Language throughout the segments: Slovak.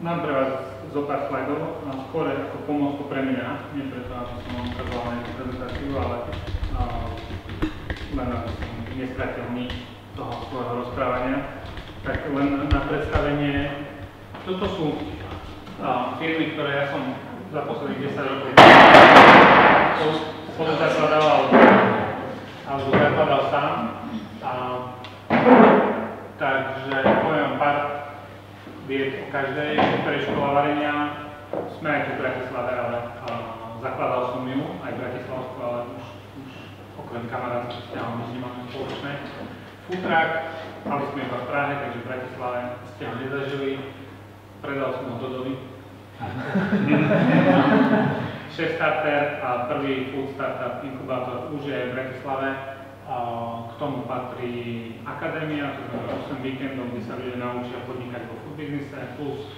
Mám pre vás zo pár slajdov, skôr ako pomôcku pre mňa, nie preto, aby som vám ukazoval na jednu prezentáciu, ale len aby som nestratil nič toho svojho rozprávania. Tak len na predstavenie, toto sú firmy, ktoré ja som za posledných 10 rokov spolu zakladal alebo zakladal sám. Takže poviem pár vied o každej, ktorej škola varenia. Sme aj tu v Bratislave, ale zakladal som ju, aj bratislavskú, ale už okrem kamarátskych vzťahov nič nemáme spoločné. Foodtruck, mali sme iba v Prahe, takže v Bratislave ste ho nezažili. Predal som ho Dodovi. Chef Starter a prvý food startup inkubátor už je v Bratislave. K tomu patrí akadémia, to znamená 8 víkendov, kde sa ľudia naučia podnikať vo food biznise, plus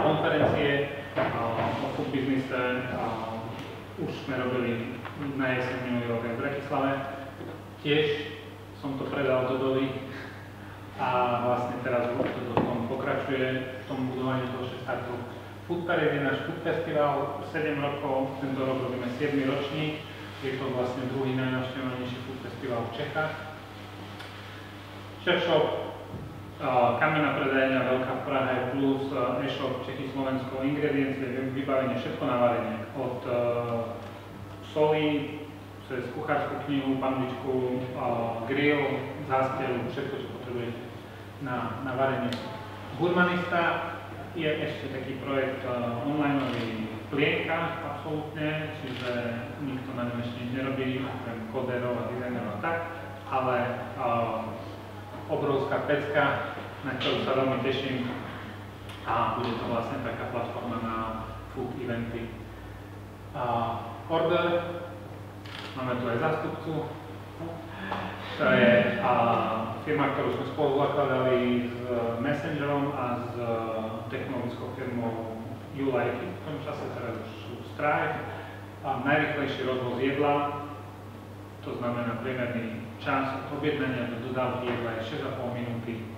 konferencie o food biznise. Už sme robili na jeseň minulý rok aj v Bratislave. Tiež som to predal Dodovi a vlastne teraz to tom pokračuje v tom budovaní toho šestartu. Food Parade je náš food festival, 7 rokov, tento rok robíme 7. ročník. Je to vlastne druhý najnavštevovanejší food festival v Čechách. Chef Shop, kamenná predajňa veľká v Prahe, plus e-shop Čechy Slovensko, ingrediencie, vybavenie, všetko na varenie. Od soli, cez kuchárskú knihu, panvičku, grill, zásteru, všetko, čo potrebujete na varenie. Gurmanista je ešte taký projekt onlineový plienka, absolútne, čiže nikto na ňom ešte nič nerobí, okrem koderov a dizajnerov a tak, ale obrovská pecka, na ktorú sa veľmi teším a bude to vlastne taká platforma na food eventy. Order, máme tu aj zástupcu, to je firma, ktorú sme spolu zakladali s Messengerom a s technologickou firmou YouLike, v tom čase teraz už sú Stripe. Najrýchlejší rozvoz jedla, to znamená priemerný čas od objednania do dodávky jedla je 6,5 minúty.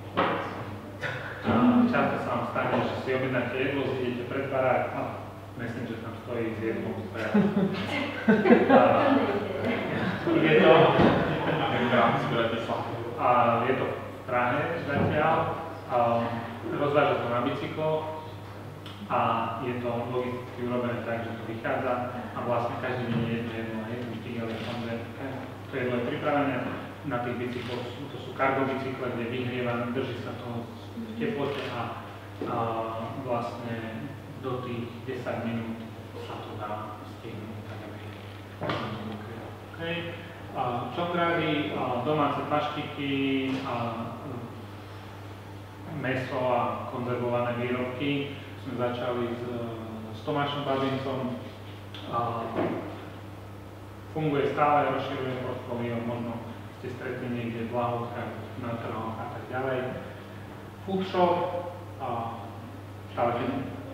Často sa vám stane, že si objednáte jedlo, zidete pred barák a Messenger tam stojí s jedlom. Je to v Prahe zatiaľ, rozváža to na bicykloch a je to logisticky urobené tak, že to vychádza a vlastne každý deň je jedno štík, ale to jedlo je pripravené na tých bicykloch. To sú cargo bicykle, kde vyhrieva, drží sa to v teplote a vlastne do tých 10 minút sa to dá stihnúť, tak aby to ukrylo. Čongrády, domáce paštiky, mäso a konzervované výrobky. Sme začali s Tomášom Babincom. Funguje stále, rozširuje portfólio, možno ste stretli niekde v Lahotkách, na trhoch a tak ďalej. Food Shop,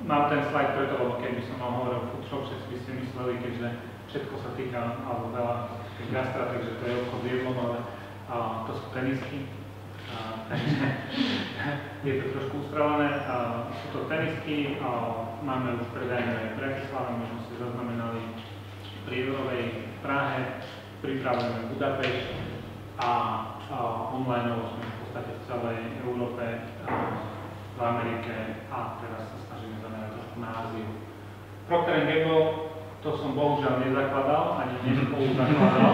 mám ten slajd preto, lebo keby som vám hovoril Food Shop, všetci by ste mysleli, keďže všetko sa týka, alebo veľa gastra, takže to je obchod s jedlom, ale to sú tenisky. Takže je to trošku uspravené. Sú to tenisky, máme už predajné v Bratislave, možno ste zaznamenali pri Eurovej v Prahe, pripravujeme Budapešť a online sme v podstate v celej Európe, v Amerike a teraz sa snažíme zamerať trošku na Áziu. Procter & Gamble, to som bohužiaľ nezakladal, ani nespolu zakladal.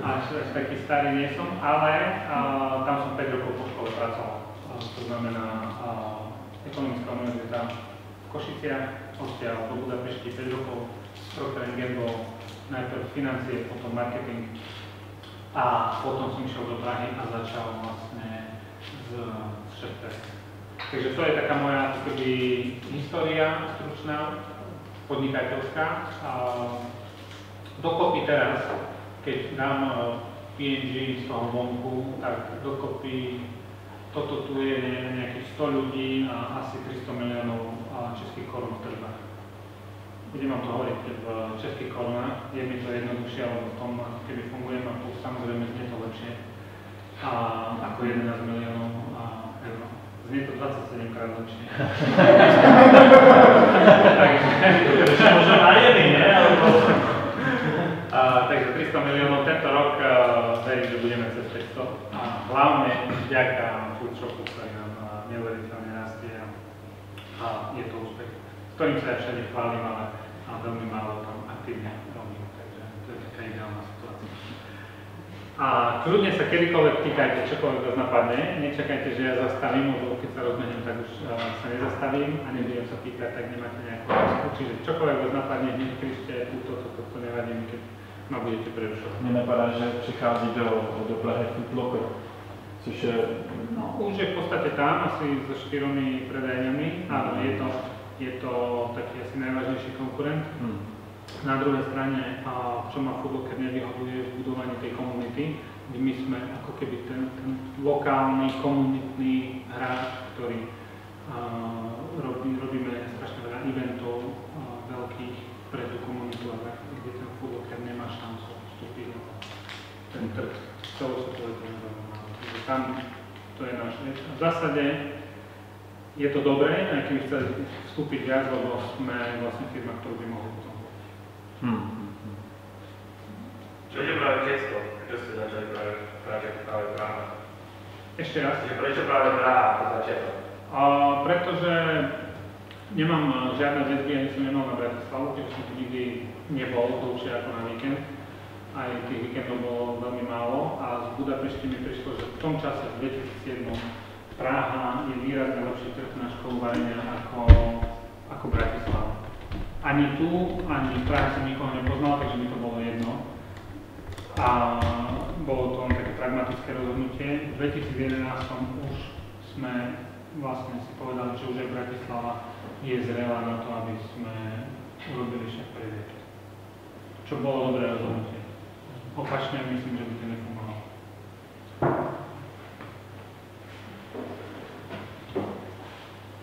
Až taký starý nie som, ale tam som 5 rokov po škole pracoval. To znamená Ekonomická univerzita v Košiciach, odtiaľ do Budapešti 5 rokov, Procter & Gamble, najprv financie, potom marketing a potom som išiel do Prahy a začal vlastne s Chefdesk. Takže to je taká moja história stručná, podnikateľská. Dokopy teraz, keď dám P&G z toho vonku, tak dokopy toto tu je nejakých 100 ľudí a asi 300 miliónov českých korún v tržbách. Budem vám to hovoriť v českých korunách, je mi to jednoduchšie, alebo v tom, keby fungujem a plus samozrejme znie to lepšie ako 11 miliónov Znie to 27 krát ročne. Takže možno na jedný, nie? Takže 300 miliónov tento rok, verím, že budeme cez 500. A hlavne vďaka food shopu, ktorý nám neuveriteľne rastie a je to úspech, s ktorým sa ja všade chválim, ale veľmi málo tam aktívne robím, takže to je taká ideálna situácia. A kľudne sa kedykoľvek pýtajte, čokoľvek vás napadne, nečakajte, že ja zastavím, lebo keď sa rozmehnem, tak už sa nezastavím a nebudem sa pýtať, tak nemáte nejakú otázku. Čiže čokoľvek vás napadne, hneď kričte, toto nevadí mi, keď ma budete prerušovať. Mně napadá, že přichází do Prahy Food Locker, což je... No, už je v podstate tam, asi so 4 predajňami. Áno, je to taký asi najvážnejší konkurent. Na druhej strane, čo ma Food Locker nevyhoduje, je v budovaní tej komunity, kde my sme ako keby ten lokálny, komunitný hráč, ktorý robíme strašne veľa eventov veľkých pre tú komunitu, kde ten Food Locker nemá šancu vstúpiť na ten trh celosvetový. Takže tam to je naše. V zásade je to dobré, aj keby chceli vstúpiť viac, lebo sme vlastne firma, ktorú by mohli potom. Čo je práve Česko? Prečo ste začali práve Praha? Ešte raz? Prečo práve Praha ako začiatok? Pretože nemám žiadne väzby, ani som nemal na Bratislavu, keďže som tu nikdy nebol dlhšie ako na víkend. Aj tých víkendov bolo veľmi málo a z Budapešti mi prišlo, že v tom čase, v 2007, Praha je výrazne lepší trh na školu varenia ako Bratislava. Ani tu, ani v Prahe som nikoho nepoznal, takže mi to bolo jedno. A bolo to len také pragmatické rozhodnutie. V 2011 už sme vlastne si povedali, že už aj Bratislava je zrelá na to, aby sme urobili však previek. Čo bolo dobré rozhodnutie. Opačne myslím, že by to nefungovalo.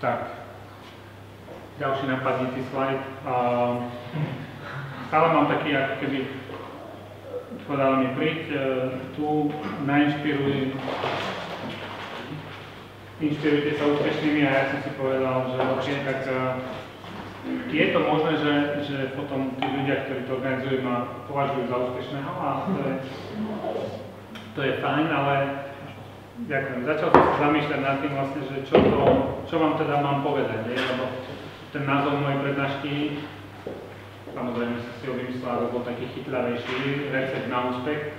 Tak. Ďalší napadnutý slajd. Stále mám taký, ako keby povedal mi príď, tu inšpirujte sa úspešnými a ja som si povedal, že určite tak je to možné, že potom tí ľudia, ktorí to organizujú, ma považujú za úspešného a to je fajn, ale ďakujem. Začal som sa zamýšľať nad tým vlastne, že čo vám teda mám povedať, lebo ten názov mojej prednášky, samozrejme som si ho vymyslel, aby bol taký chytľavejší, recept na úspech.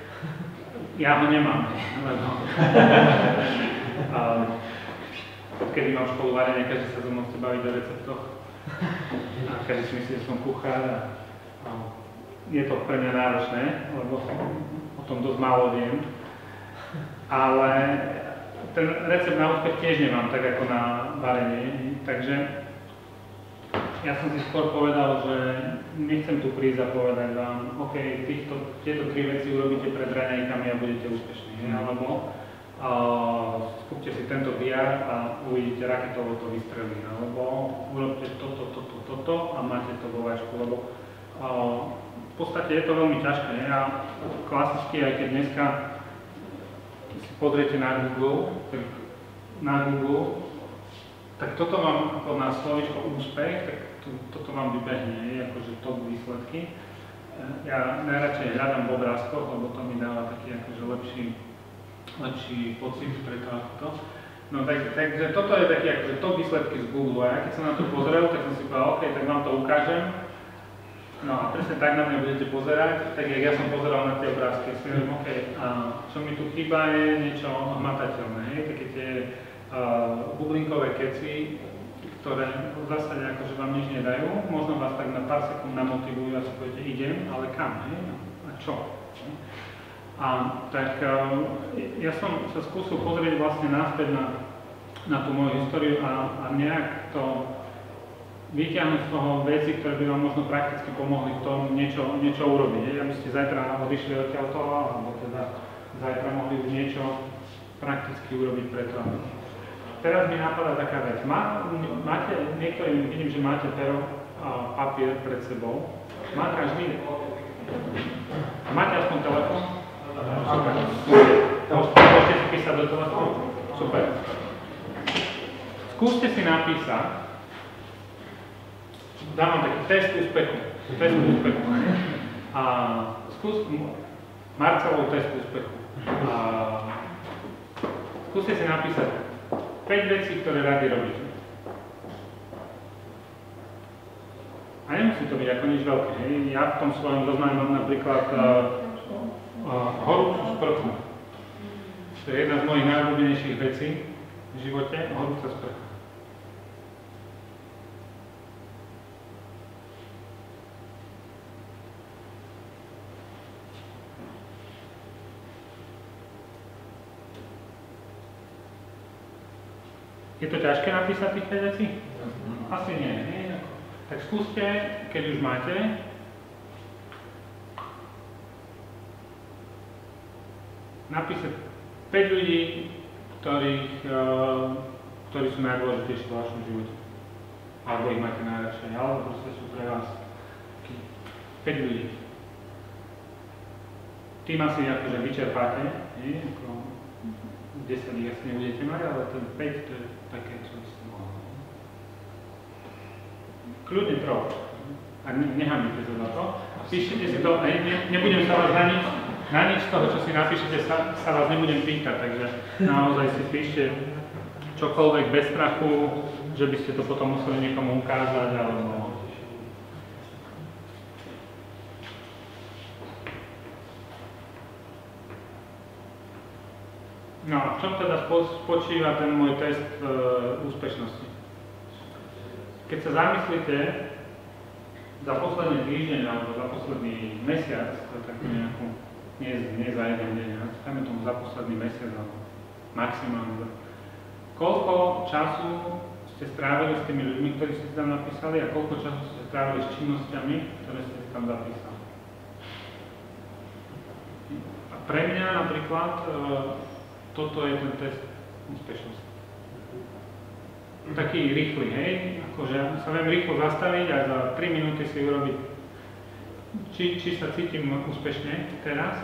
Ja ho nemám, lebo kedy mám školu varenia, každý sa so mnou chce baviť o receptoch. A každý si myslí, že som kuchár a je to pre mňa náročné, lebo o tom dosť málo viem. Ale ten recept na úspech tiež nemám, tak ako na varenie, takže ja som si skôr povedal, že nechcem tu prísť a povedať vám, OK, tieto 3 veci urobíte pred raňajkami a budete úspešní, alebo skúpte si tento VR a uvidíte, raketovo to vystrelí, alebo urobte toto a máte to vo váčku, lebo v podstate je to veľmi ťažké. A klasicky, aj keď dneska si pozriete na Google, tak toto vám ako na slovíčko úspech, tak toto vám vybehne, akože top výsledky. Ja najradšej hľadám v obrázkoch, lebo to mi dáva taký akože lepší pocit pre to. No takže toto je taký akože top výsledky z Google. A ja keď som na to pozrel, tak som si povedal, OK, tak vám to ukážem. No a presne tak na mňa budete pozerať, tak jak ja som pozeral na tie obrázky. Si hovorím, OK, a čo mi tu chýba je niečo hmatateľné, také tie bublinkové keci, ktoré v zásade akože vám nič nedajú, možno vás tak na pár sekúnd namotivujú a si poviete, idem, ale kam, hej? A čo? A tak ja som sa skúsil pozrieť vlastne naspäť na tú moju históriu a nejak to vyťahnuť z toho veci, ktoré by vám možno prakticky pomohli v tom niečo urobiť. Aby ste zajtra odišli odtiaľto, alebo teda zajtra mohli niečo prakticky urobiť preto. Teraz mi napadá taká vec. Máte, niektorí vidím, že máte pero a papier pred sebou. Má každý? Máte aspoň telefón? Super. Môžete si písať do telefónu? Super. skúste si napísať, dám vám taký test úspechu. A Marcelov test úspechu. A skúste si napísať 5 vecí, ktoré radi robíte. A nemusí to byť ako nič veľké. Hej. Ja v tom svojom zozname mám napríklad horúcu sprchu. To je jedna z mojich najobľúbenejších vecí v živote, horúca sprcha. Je to ťažké napísať tých 5 vecí? Asi nie. Tak skúste, keď už máte, napísať 5 ľudí, ktorí sú najdôležitejší v vašom živote. Alebo ich máte najradšej, alebo proste sú pre vás 5 ľudí. Tým asi akože vyčerpáte, nie? 10 ich asi nebudete mať, ale ten 5 to je také, čo by ste mohli. Kľudne troch. A nehamíte sa za to. Píšete si to, nebudem sa vás na nič z toho, čo si napíšete, sa vás nebudem pýtať, takže naozaj si píšte čokoľvek bez strachu, že by ste to potom museli niekomu ukázať, alebo... No a v čom teda spočíva ten môj test úspešnosti? Keď sa zamyslíte za posledný týždeň alebo za posledný mesiac, to je takú nejakú, nie za jeden deň, dajme tomu za posledný mesiac alebo maximálne. Koľko času ste strávili s tými ľuďmi, ktorí ste tam napísali a koľko času ste strávili s činnosťami, ktoré ste tam zapísali? A pre mňa napríklad toto je ten test úspešnosti. Taký rýchly, hej? Akože sa viem rýchlo zastaviť a za 3 minúty si urobiť, či sa cítim úspešne teraz,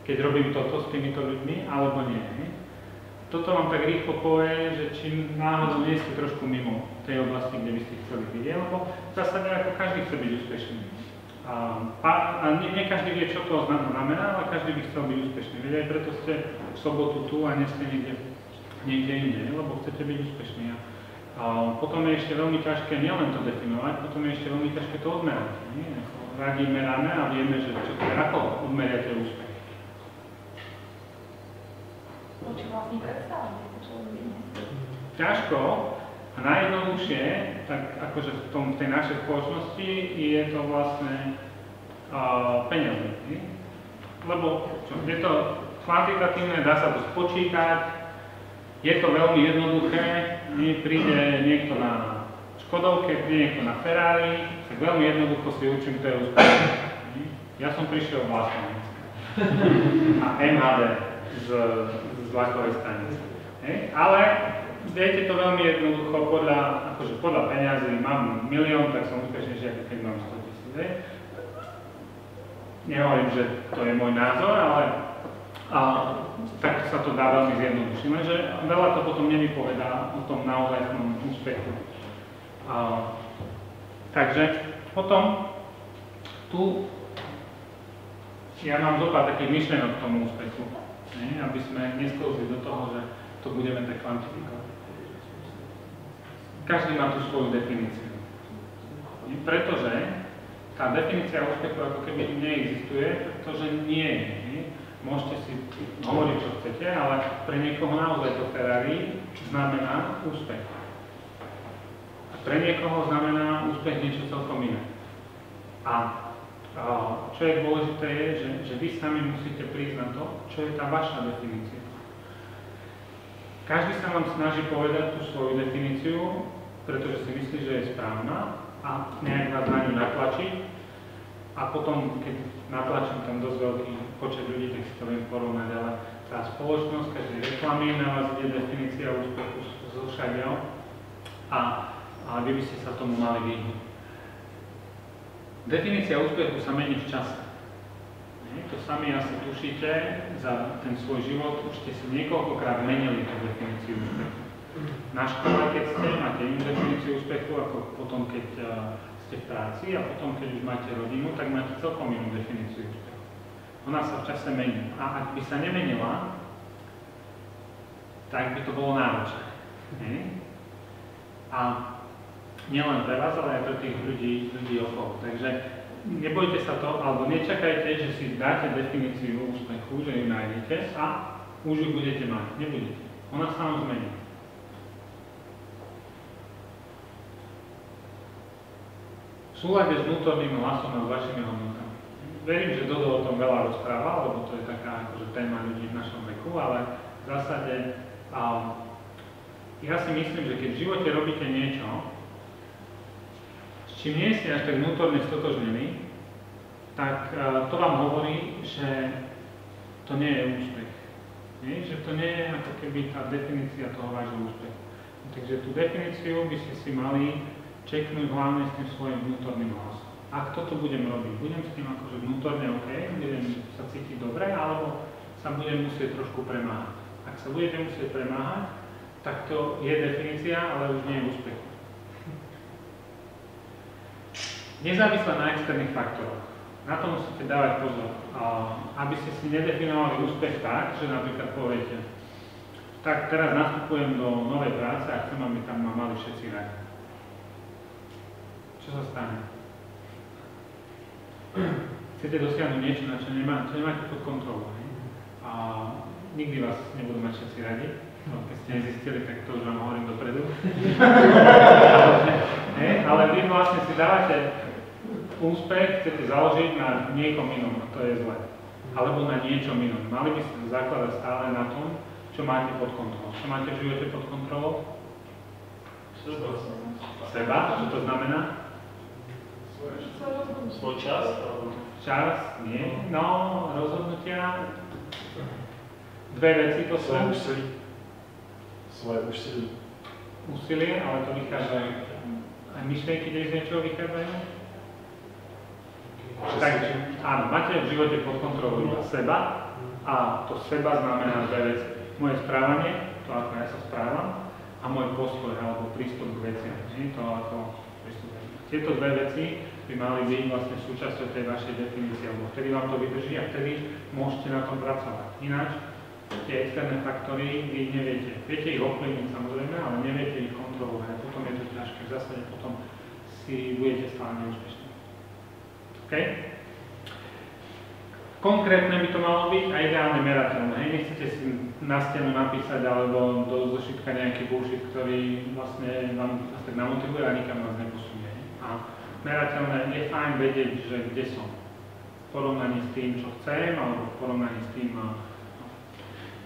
keď robím toto s týmito ľuďmi, alebo nie. Hej? Toto vám tak rýchlo povie, že či náhodou nie ste trošku mimo tej oblasti, kde by ste chceli byť, lebo v zásade ako každý chce byť úspešný. A nie každý vie, čo to znamená, ale každý by chcel byť úspešný. Veď aj preto ste v sobotu tu a nie ste niekde inde, lebo chcete byť úspešní. A potom je ešte veľmi ťažké nielen to definovať, potom je ešte veľmi ťažké to odmerať. Radi meráme a vieme, že čo to je, ako odmeriate úspech. Čo vlastne predstavať, čo robíme? Ťažko a najjednoduchšie, tak akože v tej našej spoločnosti je to vlastne peniaze. Lebo je to kvantitatívne, dá sa to spočítať, je to veľmi jednoduché, príde niekto na Škodovke, príde niekto na Ferrari, tak veľmi jednoducho si učím, kto je úspešný. Ja som prišiel vlastne a MHD z vlakovej stanice. Ale viete to veľmi jednoducho, podľa peňazí, mám 1 000 000, tak som úspešnejší, ako keď mám 100 000. Nehovorím, že to je môj názor, ale tak sa to dá veľmi zjednodušiť, lenže veľa to potom nevypovedá o tom naozajstnom úspechu. Takže potom tu ja mám zopár takých myšlienok k tomu úspechu, aby sme nesklzli do toho, že to budeme tak kvantifikovať. Každý má tú svoju definíciu. Pretože tá definícia úspechu ako keby neexistuje, pretože nie je. Môžete si hovoriť, čo chcete, ale pre niekoho naozaj to Ferrari znamená úspech. A pre niekoho znamená úspech niečo celkom iné. A čo je dôležité je, že vy sami musíte prísť na to, čo je tá vaša definícia. Každý sa vám snaží povedať tú svoju definíciu, pretože si myslí, že je správna a nejak vás na ňu natlačiť. A potom, keď natlačím tam dosť veľký počet ľudí, tak si to viem porovnať, ale tá spoločnosť, každej reklamy na vás ide definícia úspechu zo všadiaľ a vy by ste sa tomu mali vyhnúť. Definícia úspechu sa mení v čase. To sami asi tušíte, za ten svoj život už ste si niekoľkokrát menili tú definíciu úspechu. Na škole, keď ste, máte inú definíciu úspechu ako potom, keď ste v práci a potom, keď už máte rodinu, tak máte celkom inú definíciu úspechu. Ona sa v čase mení. A ak by sa nemenila, tak by to bolo náročné. A nielen pre vás, ale aj pre tých ľudí okolo. Takže nebojte sa to, alebo nečakajte, že si dáte definíciu úspechu, že ju nájdete a už ju budete mať. Nebudete. Ona sa vám zmení. V súlade s vnútorným hlasom a s vašimi hodnotami. Verím, že Dodo o tom veľa rozpráva, lebo to je taká akože téma ľudí v našom veku, ale v zásade ja si myslím, že keď v živote robíte niečo, s čím nie ste až tak vnútorne stotožnení, tak to vám hovorí, že to nie je úspech. Že to nie je ako keby tá definícia toho vášho úspechu. Takže tú definíciu by ste si mali čeknúť hlavne s tým svojim vnútorným hlasom. Ak toto budem robiť, budem s tým akože vnútorne OK, budem sa cítiť dobre, alebo sa budem musieť trošku premáhať. Ak sa budete musieť premáhať, tak to je definícia, ale už nie je úspech. Nezávisle na externých faktoroch. Na to musíte dávať pozor. Aby ste si nedefinovali úspech tak, že napríklad poviete, tak teraz nastupujem do novej práce a chcem, aby tam ma mali všetci radi. Čo sa stane? Chcete dosiahnuť niečo, na čo nemáte pod kontrolou. A nikdy vás nebudú mať všetci radi. No, keď ste nezistili, tak to už vám hovorím dopredu. Ale vy vlastne si dávate úspech, chcete založiť na niekom inom, a to je zle. Alebo na niečom inom. Mali by ste zakladať stále na tom, čo máte pod kontrolou. Čo máte v živote pod kontrolou? Seba. Čo to znamená? Svoj čas? Čas? Nie. No, rozhodnutia. Dve veci to sú. Svoje úsilie. Úsilie, ale to vychádza aj myšlienky, kde z niečoho vychádzajú. Takže áno, máte v živote pod kontrolou iba seba a to seba znamená dve veci. Moje správanie, to ako ja sa správam, a môj postoj alebo prístup k veciam. To ako prístup. Tieto dve veci by mali byť vlastne súčasťou tej vašej definície, lebo vtedy vám to vydrží a vtedy môžete na tom pracovať. Ináč tie externé faktory vy neviete. Viete ich ovplyvniť samozrejme, ale neviete ich kontrolovať. Potom je to ťažké. V zásade potom si budete stále neúspešní. OK? Konkrétne by to malo byť a ideálne merateľné. Nechcete si na stenu napísať alebo do zošitka nejaký bullshit, ktorý vlastne vám tak namotivuje a nikam vás neposunie. A merateľné je fajn vedieť, že kde som. V porovnaní s tým, čo chcem, alebo v porovnaní s tým,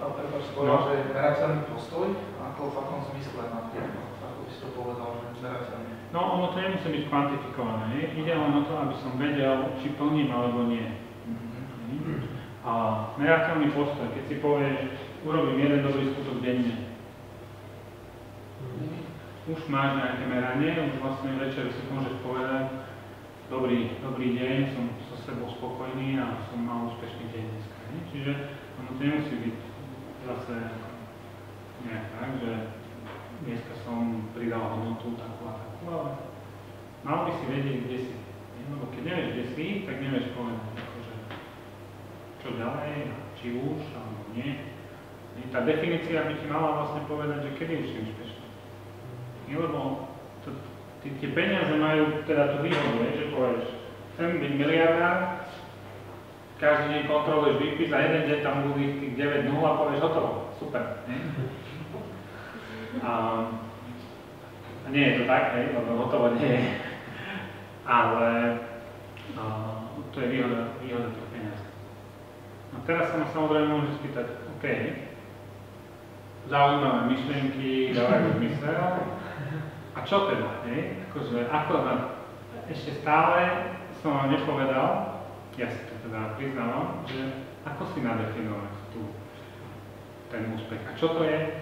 Ale prepáč, povedal, že je merateľný postoj, ako v akom zmysle napríklad, ako by si to povedal, že merateľný. no ono to nemusí byť kvantifikované, ide len o to, aby som vedel, či plním alebo nie. A merateľný postoj, keď si povieš, urobím jeden dobrý skutok denne. Už máš nejaké meranie, už vlastne večer si môžeš povedať, dobrý deň, som so sebou spokojný a som mal úspešný deň dneska. Čiže ono to nemusí byť zase nejak tak, že dneska som pridal hodnotu takú a takú, ale mal by si vedieť, kde si. Lebo keď nevieš, kde si, tak nevieš povedať, akože, čo ďalej, či už, alebo nie. Tá definícia by ti mala vlastne povedať, že kedy už si úspešný. Lebo tie peniaze majú teda tú výhodu, že povieš, chcem byť miliardár, každý deň kontroluješ výpis a jeden deň tam budú tých 9-0 a povieš hotovo, super. A nie je to tak, lebo hotovo nie je. Ale to je výhoda tých peniazí. A teraz sa ma samozrejme môže spýtať, OK, zaujímavé myšlienky, dávajú zmysel. A čo teda? Akože, ešte stále som vám nepovedal, ja si to teda priznávam, že ako si nadefinovať ten úspech. A čo to je?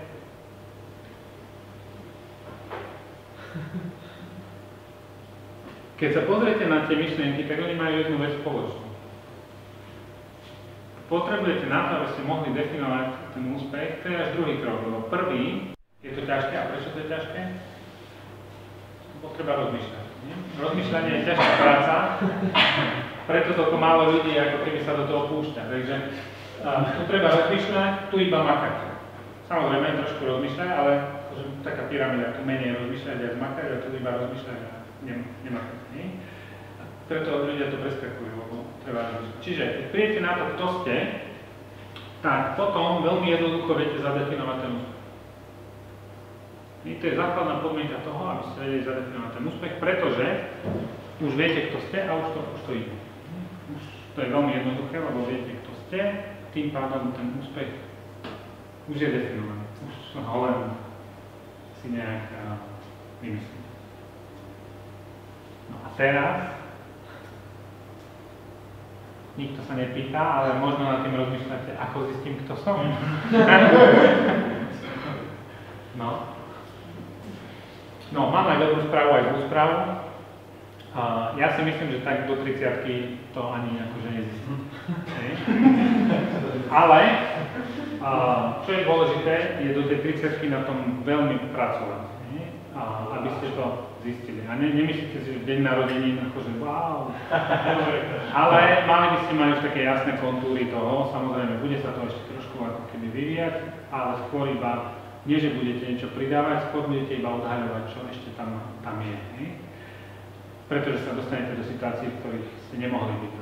Keď sa pozriete na tie myšlienky, tak oni majú jednu vec spoločnú. Potrebujete na to, aby ste mohli definovať ten úspech, to je až druhý krok, lebo prvý Je to ťažké. A prečo to je ťažké? Lebo treba rozmýšľať. Nie? Rozmýšľanie je ťažká práca, preto toľko málo ľudí, ako keby sa do toho púšťa. Takže tu treba rozmýšľať, tu iba makať. Samozrejme, trošku rozmýšľať, ale taká pyramída, tu menej rozmýšľať, viac makať, a tu iba rozmýšľať a nemakať. Nie? Preto ľudia to preskakujú, lebo treba rozmýšľať. Čiže, keď príjete na to, kto ste, tak potom veľmi jednoducho viete zadefinovať ten úspech. To je základná podmienka toho, aby ste vedeli zadefinovať ten úspech, pretože už viete, kto ste a už to ide. To je veľmi jednoduché, lebo viete, kto ste, tým pádom ten úspech už je definovaný. Už ho len si nejak vymyslíte. No a teraz nikto sa nepýta, ale možno nad tým rozmýšľate, ako zistím, kto som. No, mám aj dobrú správu, aj zlú správu. Ja si myslím, že tak do 30-ky to ani akože nezistím. Ale, čo je dôležité, je do tej 30-ky na tom veľmi pracovať, aby ste to zistili. A nemyslíte si, že deň narodenín, akože wow. Ale mali by ste mať už také jasné kontúry toho, samozrejme, bude sa to ešte trošku ako keby vyvíjať, ale skôr iba nie, že budete niečo pridávať, skôr budete iba odhaľovať, čo ešte tam je. Ne? Pretože sa dostanete do situácií, v ktorých ste nemohli byť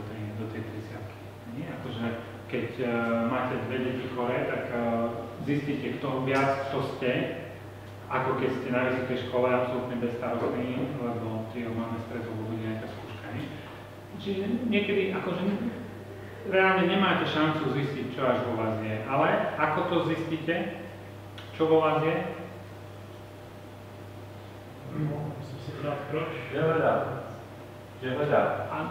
do tej 30-ky. Akože, keď máte dve deti choré, tak zistíte viac, kto ste, ako keď ste na vysokej škole absolútne bezstarostní, lebo máme stretov, bude nejaká skúška. Ne? Čiže niekedy akože reálne nemáte šancu zistiť, čo až vo vás je. Ale ako to zistíte? Čo vo vás je? Musím si ptát, proč? Že hledá.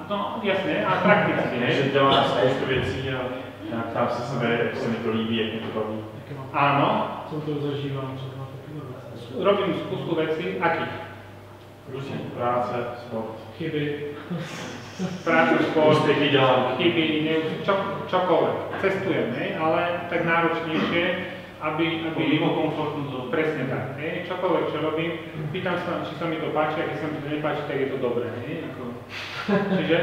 No jasně, a prakticky, ne? Že dělám spoustu věcí a ptám se sebe, jak se mi to líbí, jak mi to baví. Áno. Co to zažívám, co má takové věci? Robím spoustu vecí, akých? Různě, práce, sport. Chyby. Prácu, sport, Úspěchy dělám. chyby, čokoľvek. Cestujem, ne? Ale tak náročnejšie, aby mimo komfortnú zónu. Presne tak. Čokoľvek, čo robím, pýtam sa, či sa mi to páči, a keď sa mi to nepáči, tak je to dobré. Čiže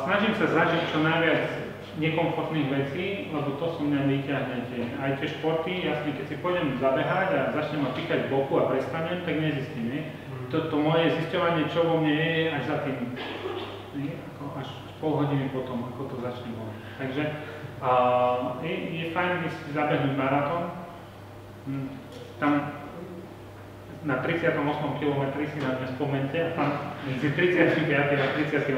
snažím sa zažiť čo najviac nekomfortných vecí, lebo to so mňa vyťahnete. Aj tie športy, jasne, keď si pôjdem zabehať a začnem ma pýkať v boku a prestanem, tak nezistím. To moje zisťovanie, čo vo mne je, až za tým. Až pol hodiny potom, ako to začne boliť. Takže je fajn si zabehnúť maratón. Tam na 38. kilometri si na mňa spomente a tam medzi 35. a 38.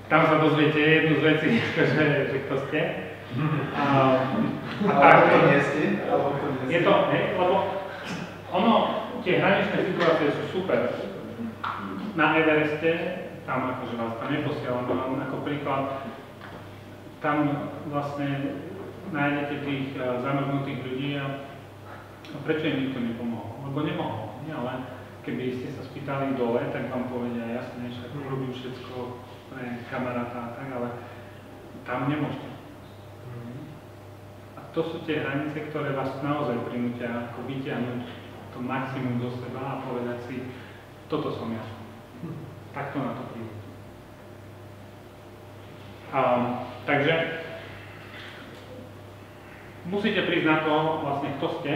Tam sa dozviete jednu z vecí, že kto ste. A tak je to, lebo tie hraničné situácie sú super. Na Evereste, tam akože vás tam neposielam, ako príklad, tam vlastne nájdete tých zamrznutých ľudí a prečo im nikto nepomohol? Lebo nemohol, nie? Ale keby ste sa spýtali dole, tak vám povedia jasne, že robím všetko pre kamaráta a tak, ale tam nemôžete. A to sú tie hranice, ktoré vás naozaj prinútia ako vyťahnuť to maximum do seba a povedať si, toto som ja. Takto na to príde. Takže musíte prísť na to, vlastne kto ste,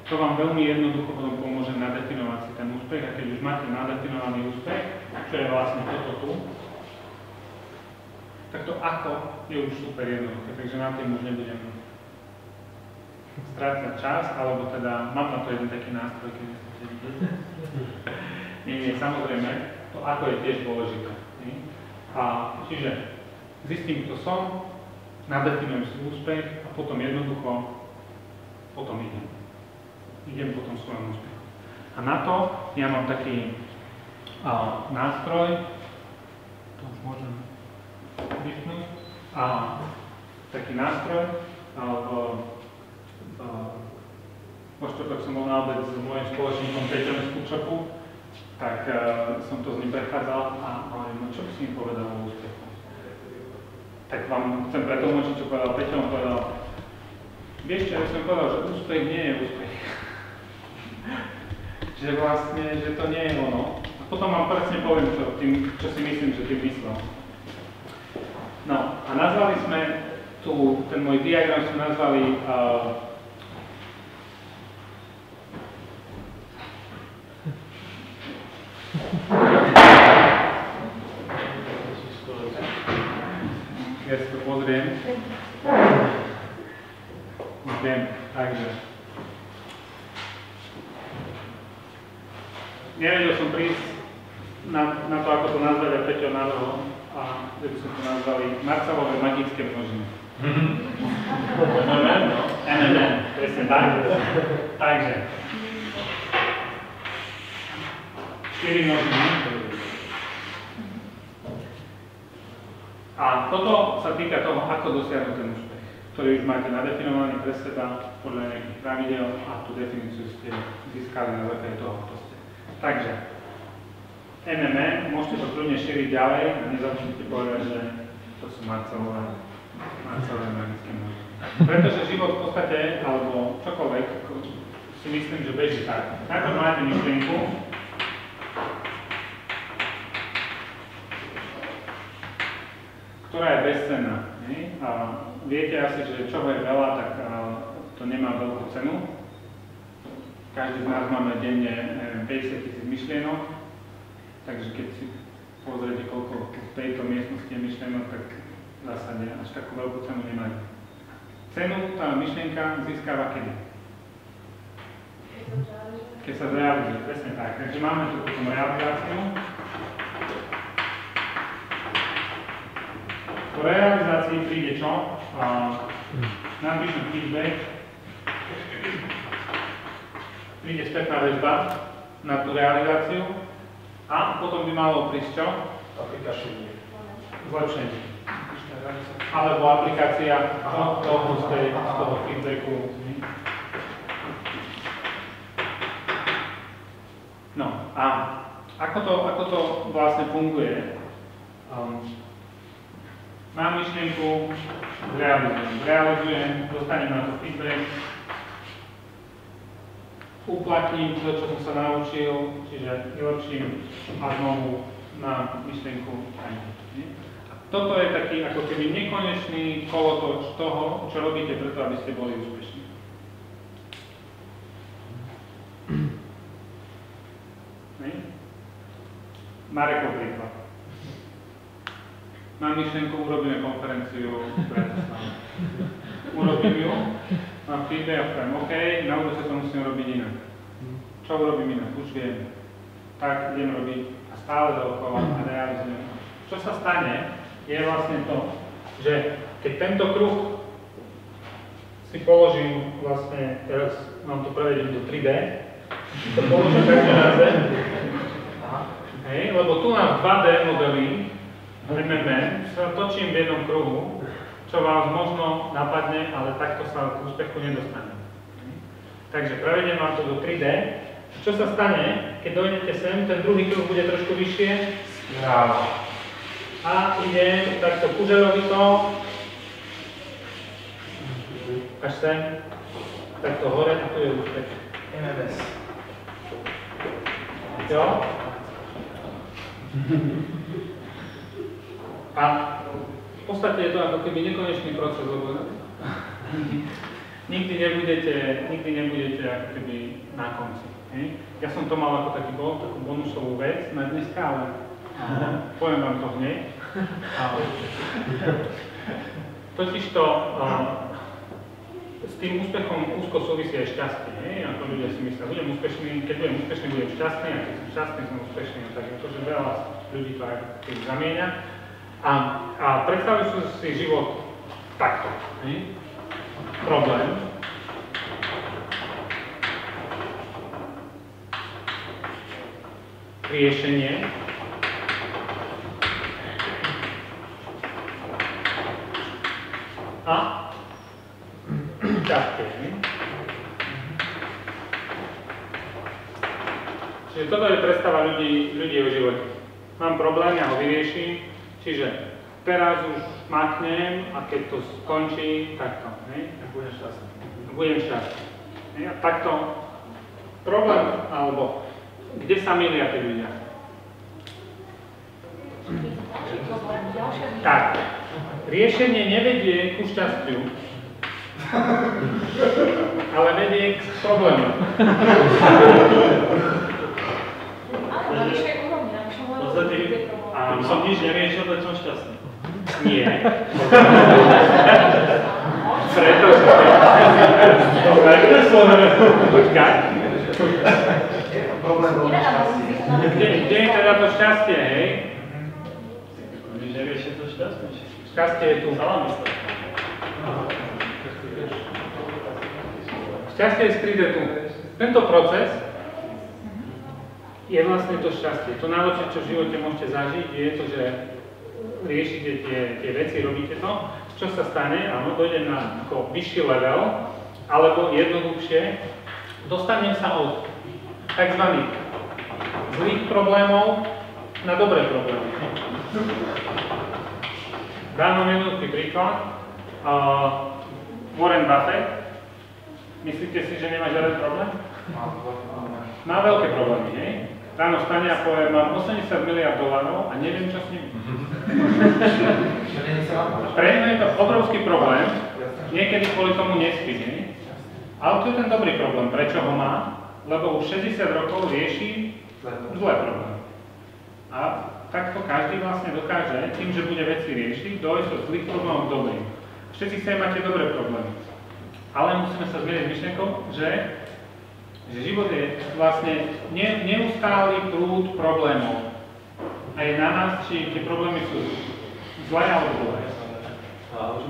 to vám veľmi jednoducho potom pomôže nadefinovať si ten úspech, a keď už máte nadefinovaný úspech, čo je vlastne toto tu, tak to ako je už super jednoduché, takže na tým už nebudem strácať čas, alebo teda mám na to jeden taký nástroj, keď chcete vidieť. Nie, samozrejme, to ako je tiež dôležité. Čiže zistím, kto som, nadefinujem si úspech a potom jednoducho idem. Idem potom svojom úspechu. A na to ja mám taký nástroj, to už môžem vypnúť, taký nástroj, po štvrtok som bol na obed s mojím spoločníkom Peťom z Kučopu, tak som to s ním prechádzal a hovorím, no čo by si mi povedal o úspechu? tak vám chcem pretlmočiť, čo povedal Peťo, on povedal, vieš čo, ja som povedal, že úspech nie je úspech. Že vlastne, že to nie je ono. A potom vám presne poviem, čo si myslím, že tým myslel. No, a nazvali sme ten môj diagram sme nazvali ja si to pozriem. Už viem, takže. Nevedel som prísť na to, ako to nazvať, a Peťo navrhol, a že by sme to nazvali Marcelové magické množiny. MMM, presne tak. Takže. 4 množiny. A toto sa týka toho, ako dosiahnuť ten úspech, ktorý už máte nadefinovaný pre seba podľa nejakých pravidel a tú definíciu ste získali na základe toho, kto ste. Takže, MMM, môžete to kľudne šíriť ďalej a nezabudnite povedať, že to sú Marcelové magické množiny. Pretože život v podstate, alebo čokoľvek, si myslím, že beží tak. Najprv máte myšlienku, ktorá je bezcenná. A viete asi, že čoho je veľa, tak to nemá veľkú cenu. Každý z nás máme denne 50 000 myšlienok, takže keď si pozriete, koľko v tejto miestnosti je myšlienok, tak v zásade až takú veľkú cenu nemajú. Cenu tá myšlienka získava kedy? Keď sa zrealizuje, presne tak. Takže máme tu potom realizáciu. Po realizácii príde čo? Napíšem feedback. Príde spätná väzba na tú realizáciu a potom by malo prísť čo? Aplikačný. Zlepšenie. Alebo aplikácia z toho feedbacku. No a ako to vlastne funguje? Mám myšlienku, realizujem, dostanem na to feedback, uplatním to, čo som sa naučil, čiže vylepším a znovu na myšlienku aj. Toto je taký ako keby nekonečný kolotoč toho, čo robíte preto, aby ste boli úspešní. Marekov príklad. Mám myšlienku, urobíme konferenciu v Bratislave. Urobím ju, mám feedback a poviem, OK, na budúce to musím robiť inak. Čo urobím inak? Už viem. Tak idem robiť a stále dookola a realizujem. Čo sa stane, je vlastne to, že keď tento kruh si položím vlastne, teraz vám to prevedem do 3D, to položím takto na zem, lebo tu mám 2D modely, MMM, sa točím v jednom kruhu, čo vás možno napadne, ale takto sa k úspechu nedostane. Takže prevedem vám to do 3D. Čo sa stane, keď dojdete sem, ten druhý kruh bude trošku vyššie. A idem takto kužerovito, až sem, takto hore, a tu je úspech. MMS. Jo? A v podstate je to ako keby nekonečný proces, lebo nikdy nebudete ako keby na konci. Ja som to mal ako takú bonusovú vec na dneska, ale poviem vám to hneď. Totižto s tým úspechom úzko súvisí aj šťastie. Ako ľudia si myslia, keď budem úspešný, budem šťastný, a keď som šťastný, som úspešný. Takže to, že veľa ľudí to aj zamieňa. A predstavujú si život takto. Problém. Riešenie. A šťastie. Čiže toto je predstava ľudí o živote. Mám problém, ja ho vyrieším. Čiže teraz už maknem a keď to skončí, takto, hej? Budeš šťastný. Budem šťastný. Hej? A takto problém, alebo kde sa milia tí ľudia? Tak, riešenie nevedie ku šťastiu, ale vedie k problému. Áno, na vyššej úrovni, na vyššom V podstate, Áno. keby som nič neriešil, tak som šťastný. Nie. Pretože... Počkaj. Je to problém veľmi šťastie. Kde je teda to šťastie, hej? Nič neriešil, to šťastný. Šťastie je tu. Salamista. Šťastie je skryté tu. Tento proces je vlastne to šťastie. To najlepšie, čo v živote môžete zažiť, je to, že riešite tie veci, robíte to. Čo sa stane? Áno, dojdem na ako vyšší level, alebo jednoduchšie, dostanem sa od tzv. Zlých problémov na dobré problémy. Dám vám jednoduchý príklad. Warren Buffett. Myslíte si, že nemá žiaden problém? Má veľké problémy, hej? Ráno stane a povie, mám 80 miliard dolárov a neviem, čo s nimi. Pre mňa je to obrovský problém, niekedy kvôli tomu nespí, hej? Ale to je ten dobrý problém. Prečo ho má? Lebo už 60 rokov rieši zlé problémy. A takto každý vlastne dokáže, tým, že bude veci riešiť, dojsť od zlých problémov k dobrým. Všetci chceme mať tie dobré problémy. Ale musíme sa zmieriť s myšlienkou, že život je vlastne neustály prúd problémov. A je na nás, či tie problémy sú zlé alebo dobré.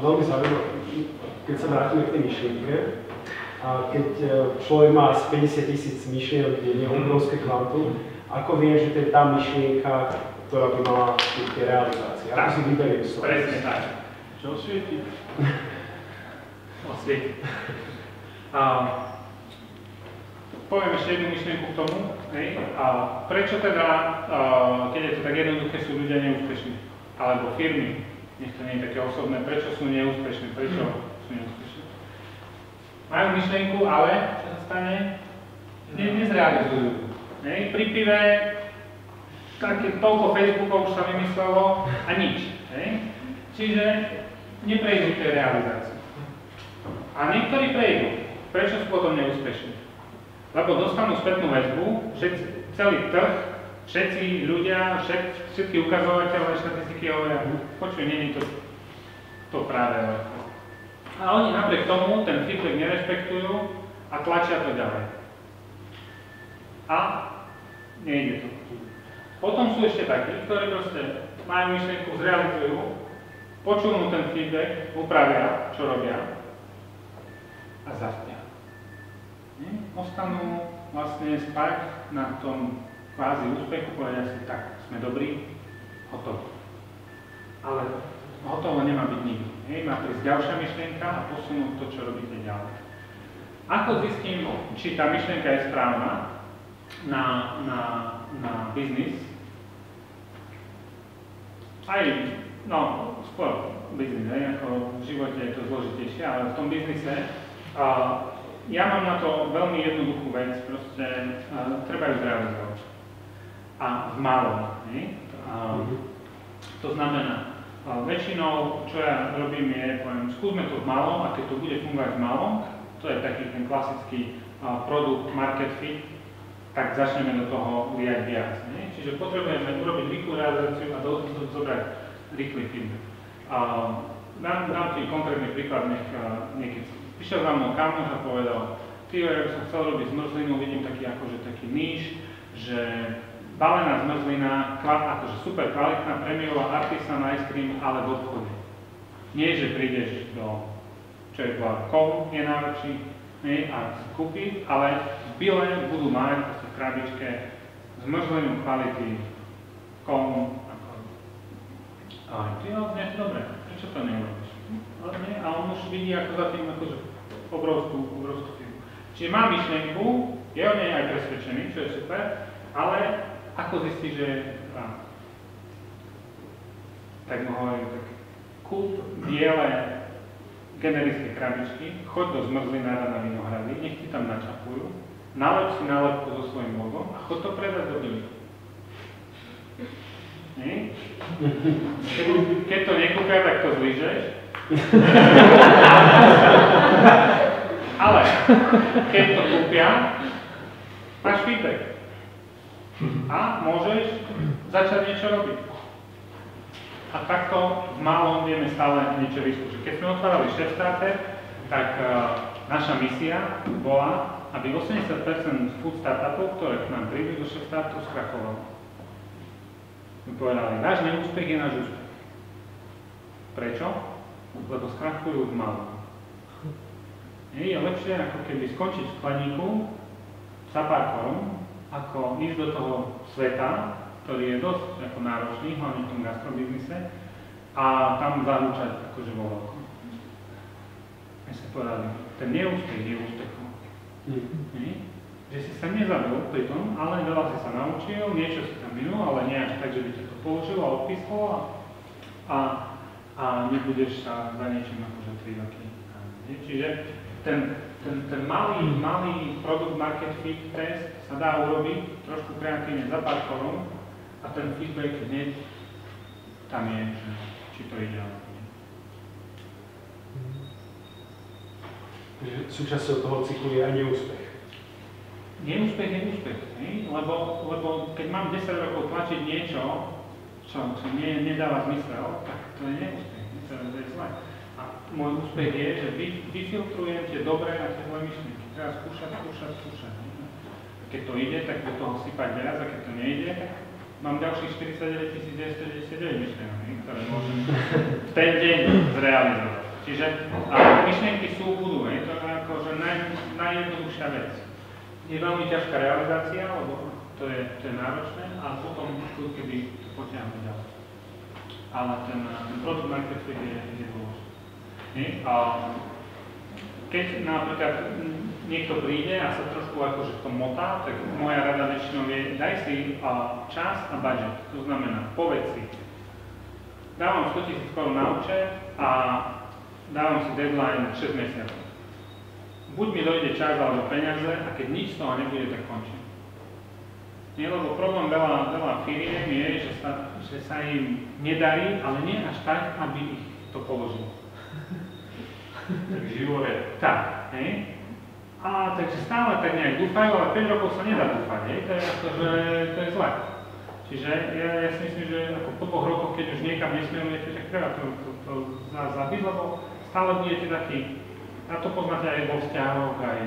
Veľmi zaujímavé, keď sa vrátime k tej myšlienke, a keď človek má asi 50 000 myšlienok, je obrovské kvantum, ako vie, že to je tá myšlienka, ktorá by mala byť tie realizácie? Ako si vyberie svoje? Presne tak. Čo osvietiť? Osvietiť. Poviem ešte jednu myšlienku k tomu. A prečo teda, keď je to tak jednoduché, sú ľudia neúspešní? Alebo firmy, nech to nie je také osobné, prečo sú neúspešní? Prečo sú neúspešní? Majú myšlienku, ale čo sa stane? Nezrealizujú. Pri pive také toľko Facebookov už sa vymyslelo a nič. Čiže neprejdú k tej realizácii. A niektorí prejdú. Prečo sú potom neúspešní? Lebo dostanú spätnú väzbu, celý trh, všetci ľudia, všetky ukazovateľe, štatistiky hovoria, počuj, nie je to práve. A oni napriek tomu ten feedback nerešpektujú a tlačia to ďalej. A nejde to. Potom sú ešte takí, ktorí proste majú myšlienku, zrealizujú, počúvnú ten feedback, upravia, čo robia a zaspia. Ostanú vlastne spať na tom kvázi úspechu, povedia si, tak, sme dobrí, hotovo. Ale hotovo nemá byť nikdy. Má prísť ďalšia myšlienka a posunúť to, čo robíte ďalej. Ako zistím, či tá myšlienka je správna na biznis? Aj, skôr biznis, ako v živote je to zložitejšie, ale v tom biznise ja mám na to veľmi jednoduchú vec, proste treba ju zrealizovať. A v malom. To znamená, väčšinou, čo ja robím je, poviem, skúsme to v malom a keď to bude fungovať v malom, to je taký ten klasický produkt market fit, tak začneme do toho liať viac. Čiže potrebujeme urobiť rýchlu realizáciu a zobrať rýchly feedback. Dám ti konkrétny príklad, niekedy. Prišiel za mnou kamoš a povedal, ja som chcel robiť zmrzlinu, vidím taký níž, že balená zmrzlina, akože super kvalitná, prémiová artisan ice cream, ale v obchode. Nie, že prídeš do, čo je Cold, je najlepší, a kúpiť, ale v Bile budú mať v krabičke zmrzlinu kvality Cold. A ty znie dobre, prečo to neurobíš? A on už vidí ako za tým akože obrovskú firmu. Čiže má myšlienku, je o nej aj presvedčený, čo je super, ale ako zistí, že je správne? tak mu hovorím, tak kúp biele generické krabičky, choď do zmrzlinára na Vinohrady, nech ti tam načapujú, nalep si nálepku so svojím logom a choď to predať do Billy. Keď to nekúpia, tak to zlížeš. Ale keď to kúpia, máš feedback. A môžeš začať niečo robiť. A takto v malom vieme stále niečo vyskúšať. Keď sme otvárali Chefstarter, tak naša misia bola, aby 80% food startupov, ktoré k nám prídu do Chefstarteru, skrachovalo. My povedali, náš neúspech je náš úspech. Prečo? Lebo skrachujú v malom. Je lepšie, ako keby skončiť v skleníku za pár korún, ako ísť do toho sveta, ktorý je dosť ako náročný, hlavne v tom gastrobiznise, a tam zahúčať akože vo veľkom. My sa povedali, ten neúspech je úspechom. Že si sa nezabil pri tom, ale veľa si sa naučil, niečo si tam minul, ale nie až tak, že by ti to položil a odpískol a nebudeš sa za niečím akože 3 roky. Čiže ten malý product market fit test sa dá urobiť trošku kreatívne za pár korún a ten feedback hneď tam je, že či to ide alebo nie. Súčasťou toho cyklu je aj neúspech. Neúspech je úspech, lebo keď mám 10 rokov tlačiť niečo, čo nedáva zmysel, tak to je neúspech, to je zle. A môj úspech je, že vyfiltrujem tie dobré a tie zlé myšlienky. Treba skúšať. Keď to ide, tak do toho sypať viac, a keď to nejde, tak mám ďalších 49 999 myšlienok, ktoré môžem v ten deň zrealizovať. Čiže myšlienky budú, to je akože najjednoduchšia vec. Je veľmi ťažká realizácia, lebo to je náročné, a potom keby to potiahnuť ďalej. Ale ten product market fit je dôležitý. Keď napríklad niekto príde a sa trošku akože v tom motá, tak moja rada väčšinou je, daj si čas a budget. To znamená, povedz si, dávam 100 000 korún na účet a dávam si deadline 6 mesiacov. Buď mi dojde čas alebo peniaze, a keď nič z toho nebude, tak končím. Nie, lebo problém veľa firiem je, že sa im nedarí, ale nie až tak, aby ich to položilo. Tak živore. Tak, hej. A takže stále tak nejak dúfajú, ale 5 rokov sa nedá dúfať, hej. To je akože, to je zle. Čiže ja si myslím, že ako po 2 rokoch, keď už niekam nesmerujete, tak treba to zabiť, lebo stále budete taký. A to poznáte aj vo vzťahoch, aj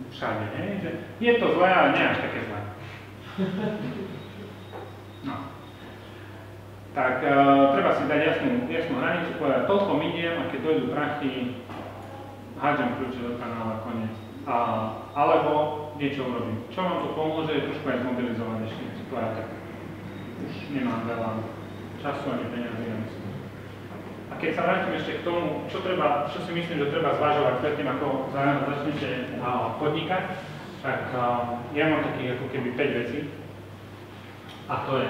všade, hej? Že je to zlé, ale nie až také zlé. No. Tak treba si dať jasnú hranicu, povedať, toľko miniem, a keď dojdú prachy, hádžem kľúče do kanála, koniec. Alebo niečo urobím. Čo vám to pomôže, je trošku aj zmobilizovať ešte, povedať, tak už nemám veľa času ani peniazy, ja myslím. A keď sa vrátim ešte k tomu, čo si myslím, že treba zvažovať predtým, ako začnete podnikať, tak ja mám takých ako keby 5 vecí. A to je,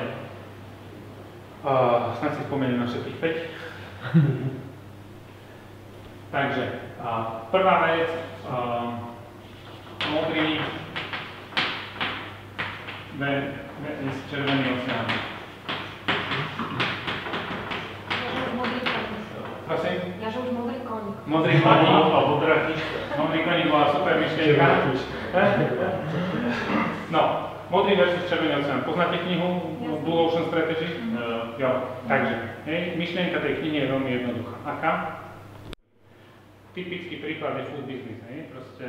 snad si spomeniem na všetkých 5. Takže, prvá vec, modrý, červený oceán. Prosím? Ja, že už modrý koník. Modrý koník, alebo drakička. Modrý koník bola super myšlienka. No, modrý versus červený oceán. Poznáte knihu Blue Ocean Strategy? Jo, takže, myšlienka tej knihy je veľmi jednoduchá. Aká? Typický príklad je food business, proste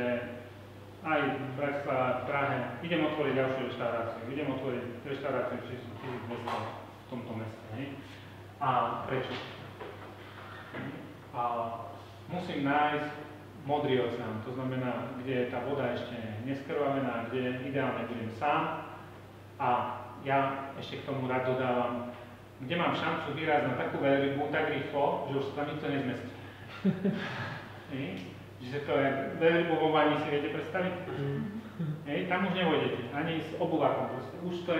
aj v Bratislave, v Prahe, idem otvoriť ďalšiu reštauráciu, či sú 1200 v tomto meste, A prečo? A musím nájsť modrý oceán, to znamená, kde je tá voda ešte neskrvavená, kde ideálne budem sám, a ja ešte k tomu rád dodávam, kde mám šancu vyrazť na takú veľrybu tak rýchlo, že už sa tam nikto nezmestí. Čiže to je veľrybu vo vani, si viete predstaviť? Tam už nevojdete, ani s obuvákom proste. Už to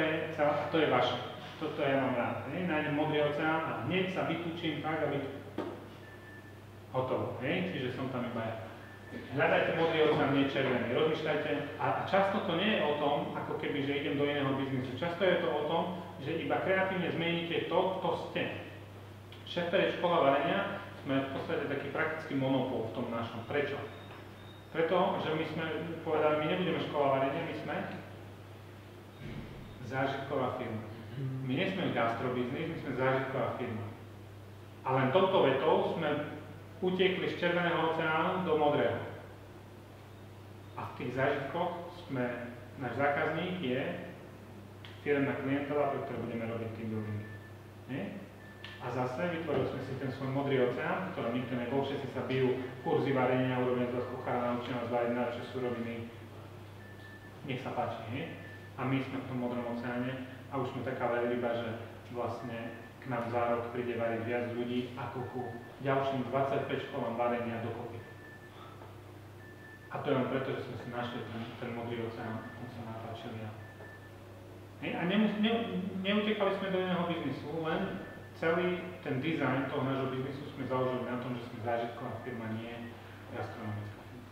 je vaše. Toto ja mám rád. Nájdem modrý oceán a hneď sa vytúčim tak, aby hotovo. Čiže som tam iba ja. Hľadajte modrý oceán, nie červený. Rozmýšľajte. A často to nie je o tom, ako keby, že idem do iného biznisu. Často je to o tom, že iba kreatívne zmeníte to, kto ste. Šéfere škola varenia sme v podstate taký praktický monopol v tom našom. Prečo? Preto, že my sme povedali, my nebudeme škola varenia, my sme zážitková firma. My nie sme gastrobiznis, my sme zážitková firma. A len touto vetou sme utiekli z Červeného oceánu do Modrého. A v tých zážitkoch náš zákazník je firemná klientela, pre ktorú budeme robiť team building. A zase vytvorili sme si ten svoj Modrý oceán, v ktorom nikto nebol, všetci sa bijú kurzy varenia, urobíme z vás kuchára, naučíme vás variť najlepšie suroviny. Nech sa páči, nie? A my sme v tom Modrom oceáne a už sme taká veľryba, že vlastne k nám za rok príde variť viac ľudí ako ku ďalším 25 školám varenia dokopy. A to je len preto, že sme si našli ten Modrý oceán, on sa nám páčil ja. A neutekali sme do iného biznisu, len celý ten dizajn toho nášho biznisu sme založili na tom, že sme zážitková firma, nie gastronomická firma.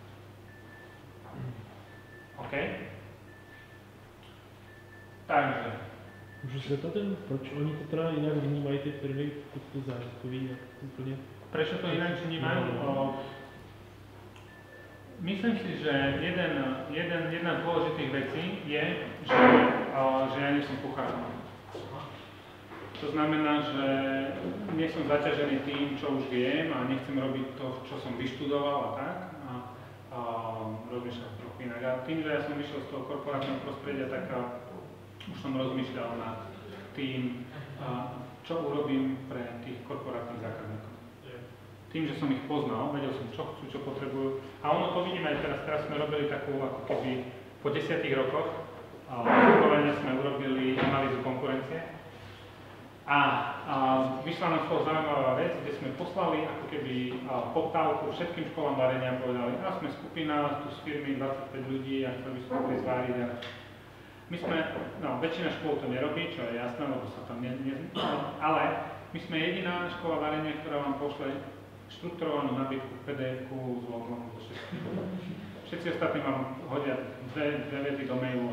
OK? Takže. Můžu se zeptat, proč oni to teda jinak vnímají ty firmy, pokud to zážitkový, jak to úplně? Prečo to inak vnímajú? Myslím si, že jedna z dôležitých vecí je, že ja nie som kuchár. To znamená, že nie som zaťažený tým, čo už viem a nechcem robiť to, čo som vyštudoval a tak. A rozmýšľam trochu inak. A tým, že ja som vyšiel z toho korporátneho prostredia, tak už som rozmýšľal nad tým, čo urobím pre tých korporátnych zákazníkov. Tým, že som ich poznal, vedel som, čo chcú, čo potrebujú. A ono to vidíme aj teraz. Teraz sme robili takú, ako keby po 10 rokoch, sme urobili analýzu konkurencie. A vyšla nám z toho zaujímavá vec, kde sme poslali ako keby poptávku všetkým školám varenia a povedali, a sme skupina, tu z firmy 25 ľudí a chceli by sme to zváriť. My sme, väčšina škôl to nerobí, čo je jasné, lebo sa tam ale my sme jediná škola varenia, ktorá vám pošle štrukturovanú nabídku, PDF-ku s logom, so všetkým. Všetci ostatní vám hodia dve vety do mailu.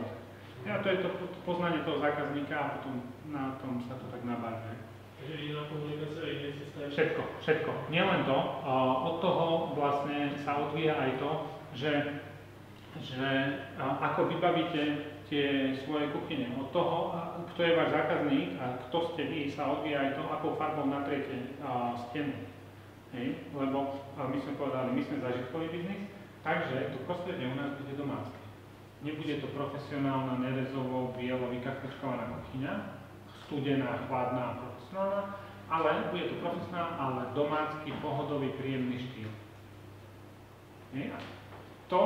A to je to poznanie toho zákazníka a potom na tom sa to tak nabáže. Takže iná komunikácia, iný systém? Všetko. Nielen to, od toho vlastne sa odvíja aj to, že ako vybavíte tie svoje kuchyne. Od toho, kto je váš zákazník a kto ste vy, sa odvíja aj to, akou farbou natriete stenu. Lebo my sme povedali, my sme zážitkový biznis, takže to prostredie u nás bude domácké. Nebude to profesionálna, nerezovo, bielo, vykachličkovaná kuchyňa, studená, chladná a profesionálna, ale bude to profesionálna, ale domácky, pohodový, príjemný štýl. To,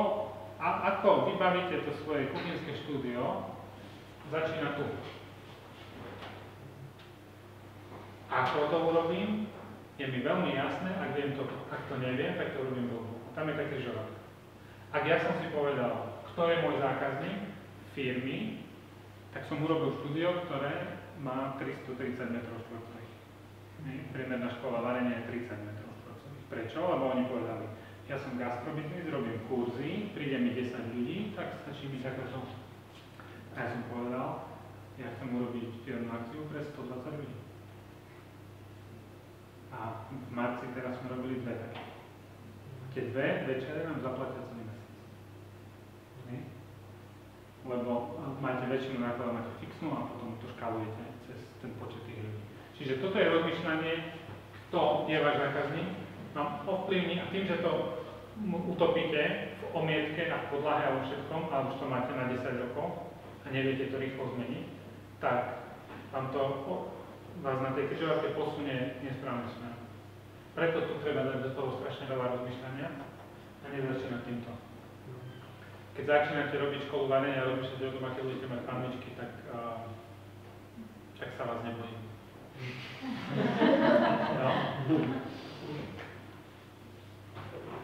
ako vybavíte to svoje kuchynské štúdio, začína tu. Ako to urobím, je mi veľmi jasné, ak to neviem, tak to urobím dlho. Tam je také žorak. Ak ja som si povedal, kto je môj zákazník firmy, tak som urobil štúdio, ktoré má 330 m2. Priemerná škola varenia je 30 m2. Prečo? Lebo oni povedali, ja som gastrobiznis, robím kurzy, príde mi 10 ľudí, tak stačí mi takéto. A ja som povedal, ja chcem urobiť firmnú akciu pre 120 ľudí. A v marci teraz sme robili dve také. Tie dve večere nám zaplatia celý mesiac. Lebo máte väčšinu nákladov, máte fixnú a potom to škálujete cez ten počet tých ľudí. Čiže toto je rozmýšľanie, kto je váš zákazník, vám ovplyvní a tým, že to utopíte v omietke a v podlahe a vo všetkom, a už to máte na 10 rokov a neviete to rýchlo zmeniť, tak vám to vás na tej križovatke posunie nesprávne smer. Preto tu treba dať do toho strašne veľa rozmýšľania a nezačínať týmto. Keď začínate robiť školu varenia a rozmýšľate o tom, aké budete mať panvičky, tak sa vás nebojím.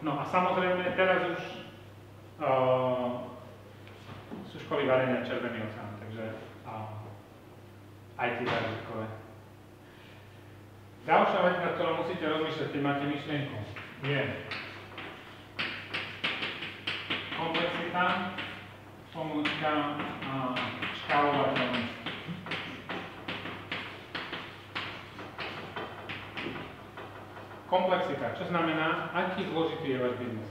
No a samozrejme, teraz už sú školy varenia Červený oceán, takže aj tie zážitkové. Ďalšia vec, na ktorú musíte rozmýšľať, keď máte myšlienku, je komplexita, pomôcka a škálovateľnosť. Komplexita, čo znamená, aký zložitý je váš biznes.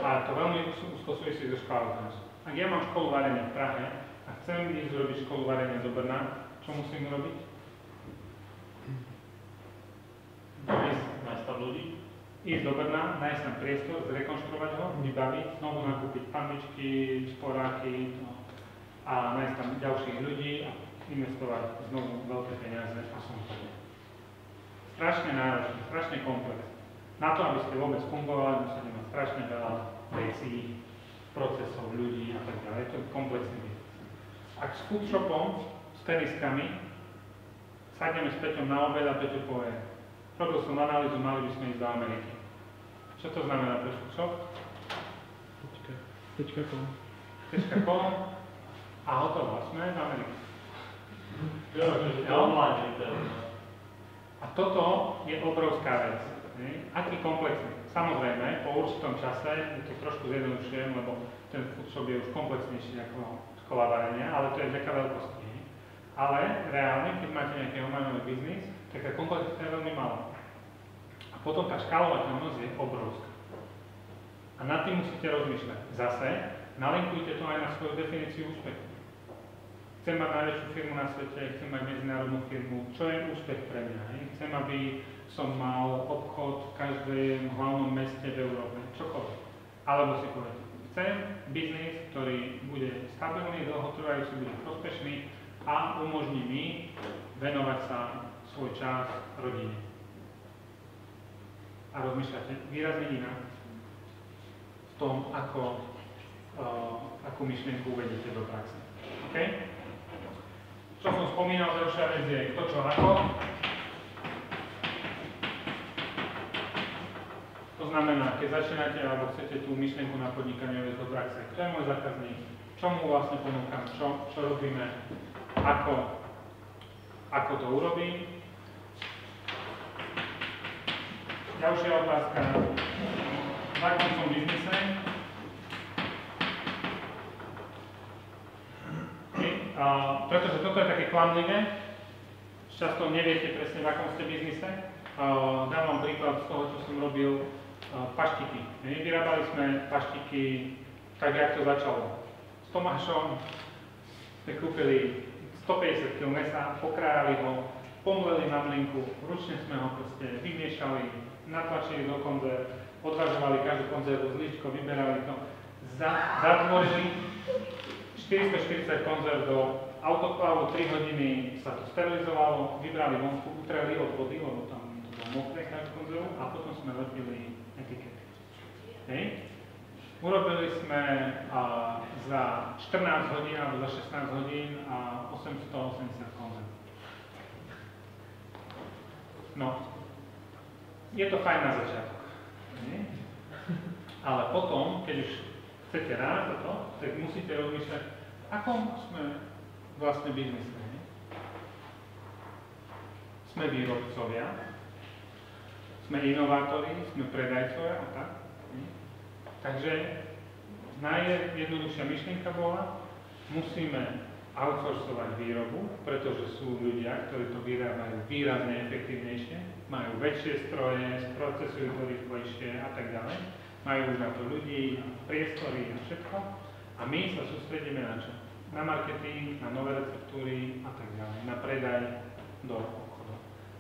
A to veľmi úzko súvisí so škálovateľnosťou. Ak ja mám školu varenia v Prahe a chcem ísť robiť školu varenia do Brna, čo musím robiť? Nájsť tam ľudí? Ísť do Brna, nájsť tam priestor, zrekonštruovať ho, vybaviť, znovu nakúpiť panvičky, sporáky a nájsť tam ďalších ľudí a investovať znovu veľké peniaze a som to. Strašne náročné, strašne komplexné. Na to, aby ste vôbec fungovali, musíte mať strašne veľa vecí, procesov, ľudí a tak ďalej. To je komplexný biznes. Ak s foodshopom, s teniskami, sadneme s Peťom na obed a Peťo povie, robil som analýzu, mali by sme ísť do Ameriky. Čo to znamená pre foodshop? .com a hotovo, sme v Amerike. Jo, že to online A toto je obrovská vec. Aký komplexný? Samozrejme, po určitom čase to trošku zjednodušujem, lebo ten foodshop je už komplexnejší ako škola varenia, ale to je vďaka veľkosti. Ale reálne, keď máte nejaký online biznis, tak tá komplexita je veľmi malá. A potom tá škálovateľnosť je obrovská. A nad tým musíte rozmýšľať. Zase, nalinkujte to aj na svoju definíciu úspechu. Chcem mať najväčšiu firmu na svete, chcem mať medzinárodnú firmu, čo je úspech pre mňa. Chcem, aby som mal obchod v každém hlavnom meste v Európe, čokoľvek. Alebo si poviete, chcem biznis, ktorý bude stabilný, dlhotrvajúci, bude prospešný a umožní mi venovať sa svoj čas rodine. A rozmýšľate výrazne inak v tom, akú myšlienku uvedete do praxe. OK? Čo som spomínal, ďalšia vec je kto, čo, ako. To znamená, keď začínate alebo chcete tú myšlienku na podnikanie uvieť do praxe, kto je môj zákazník, čo mu vlastne ponúkam, čo robíme, ako to urobím. Ďalšia otázka, v akom som biznise. Pretože toto je také klamlivé, často neviete presne, v akom ste biznise. Dám vám príklad z toho, čo som robil, paštiky. Vyrábali sme paštiky tak, jak to začalo. S Tomášom sme kúpili 150 kg mesa, pokrájali ho, pomleli na mlynku, ručne sme ho proste vymiešali, natlačili do konzerv, odvažovali každú konzervu z líčko, vyberali to, zatvorili 440 konzerv do autoklavu, 3 hodiny sa to sterilizovalo, vybrali vonku, utreli od vody, lebo tam to bolo mokré každú konzervu a potom sme lepili etikety. Urobili sme za 14 hodín alebo za 16 hodín 880 konzerv. No, je to fajn na začiatok. Ale potom, keď už chcete rásť to, tak musíte rozmýšľať, akom sme vlastne biznise. Sme výrobcovia, sme inovátori, sme predajcovia a tak. Takže najjednoduchšia myšlienka bola, musíme outsourcovať výrobu, pretože sú ľudia, ktorí to vyrábajú výrazne efektívnejšie, majú väčšie stroje, procesujú to rýchlejšie a tak ďalej. Majú už na to ľudí, priestory a všetko. A my sa sústredíme na čo? Na marketing, na nové receptúry a tak ďalej, na predaj do obchodu.